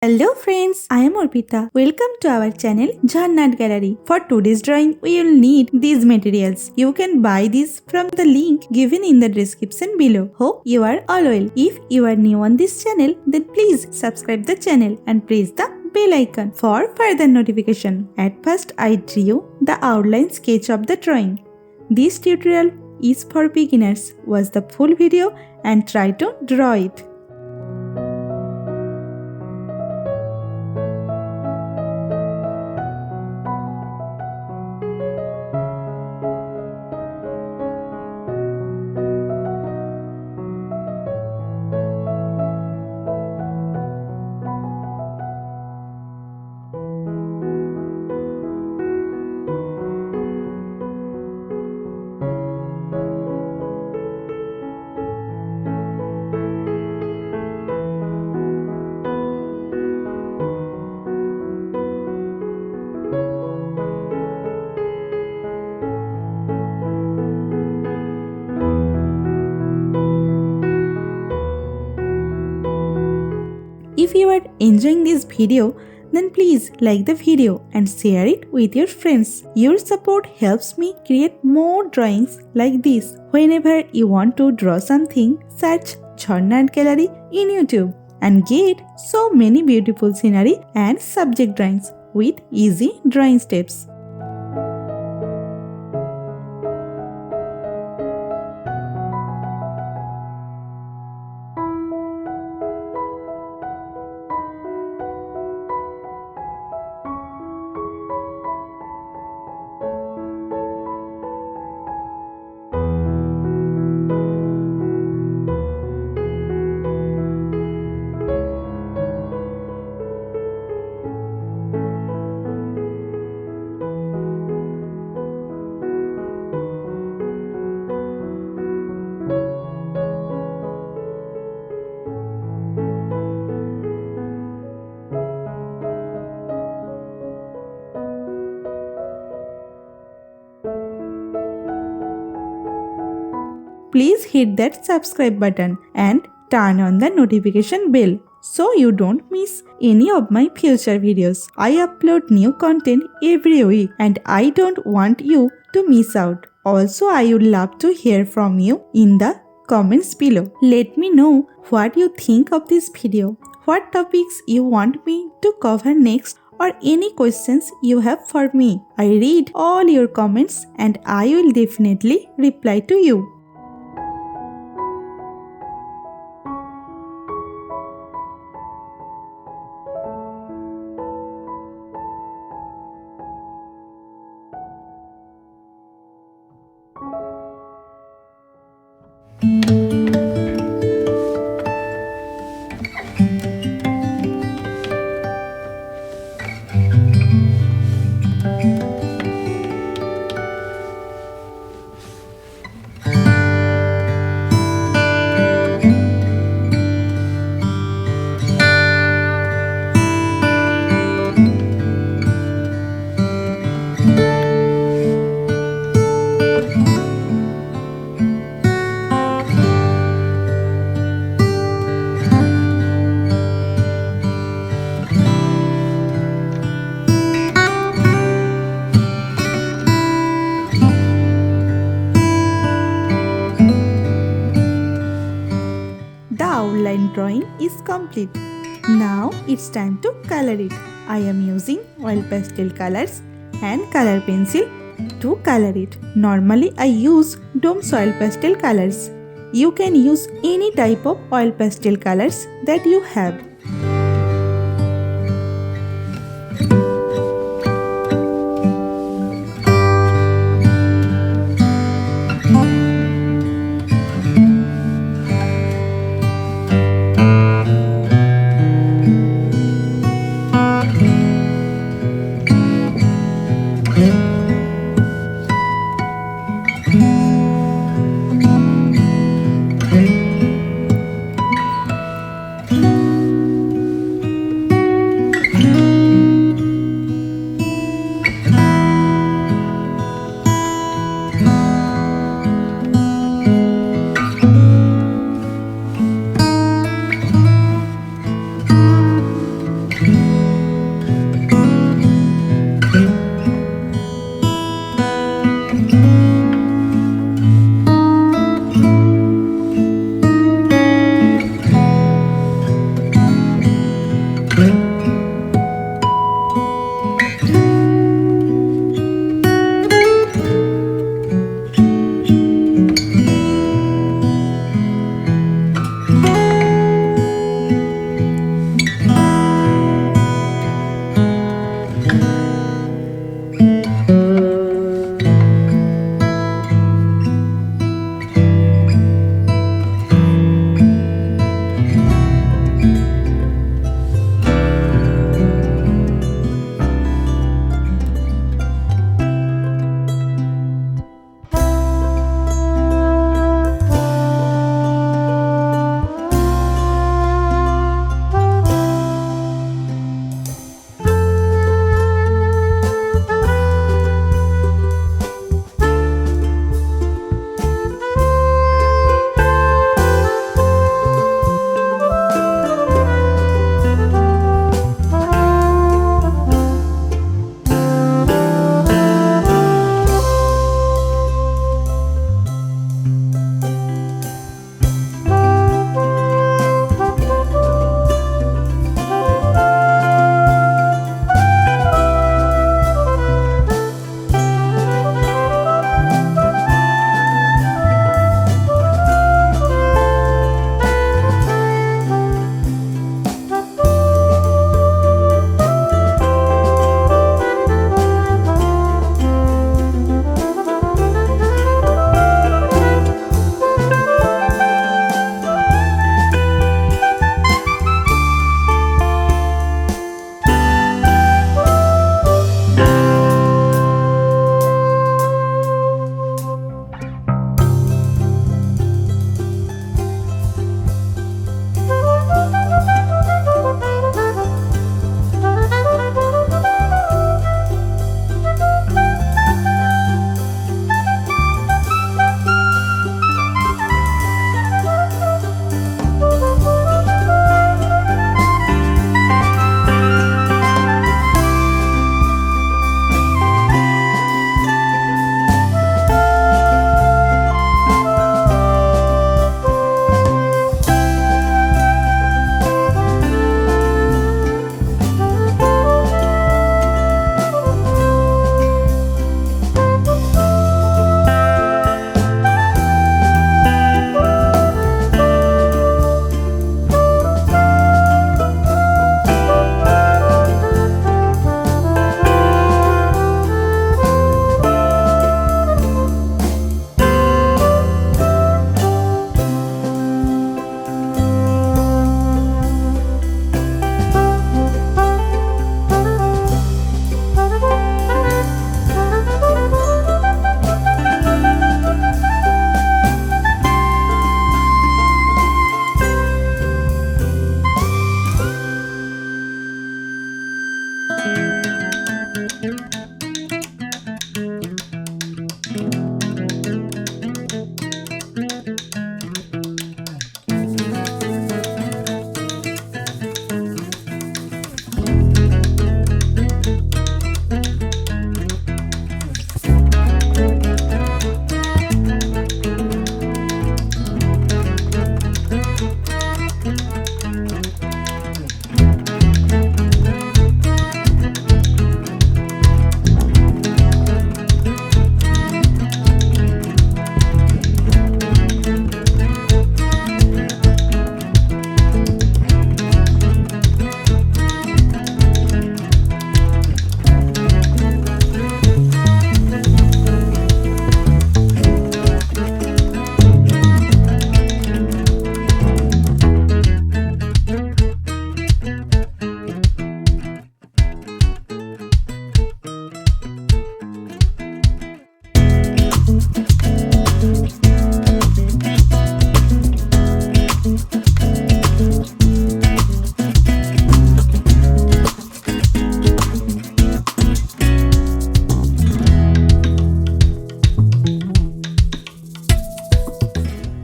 Hello friends, I am Arpita. Welcome to our channel Jharna Gallery. For today's drawing, we will need these materials. You can buy these from the link given in the description below. Hope you are all well. If you are new on this channel, then please subscribe the channel and press the bell icon for further notification. At first, I drew the outline sketch of the drawing. This tutorial is for beginners. Watch the full video and try to draw it. If you are enjoying this video, then please like the video and share it with your friends. Your support helps me create more drawings like this. Whenever you want to draw something, search Jharna Gallery in YouTube and get so many beautiful scenery and subject drawings with easy drawing steps. Please hit that subscribe button and turn on the notification bell so you don't miss any of my future videos. I upload new content every week and I don't want you to miss out. Also, I would love to hear from you in the comments below. Let me know what you think of this video, what topics you want me to cover next, or any questions you have for me. I read all your comments and I will definitely reply to you. The outline drawing is complete. Now it's time to color it. I am using oil pastel colors and color pencil to color it. Normally I use Dome's oil pastel colors. You can use any type of oil pastel colors that you have.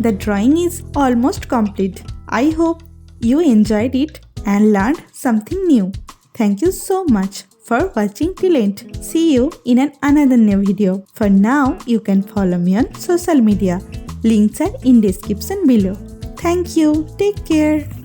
the drawing is almost complete. I hope you enjoyed it and learned something new. Thank you so much for watching till end. See you in another new video. For now, you can follow me on social media. Links are in description below. Thank you. Take care.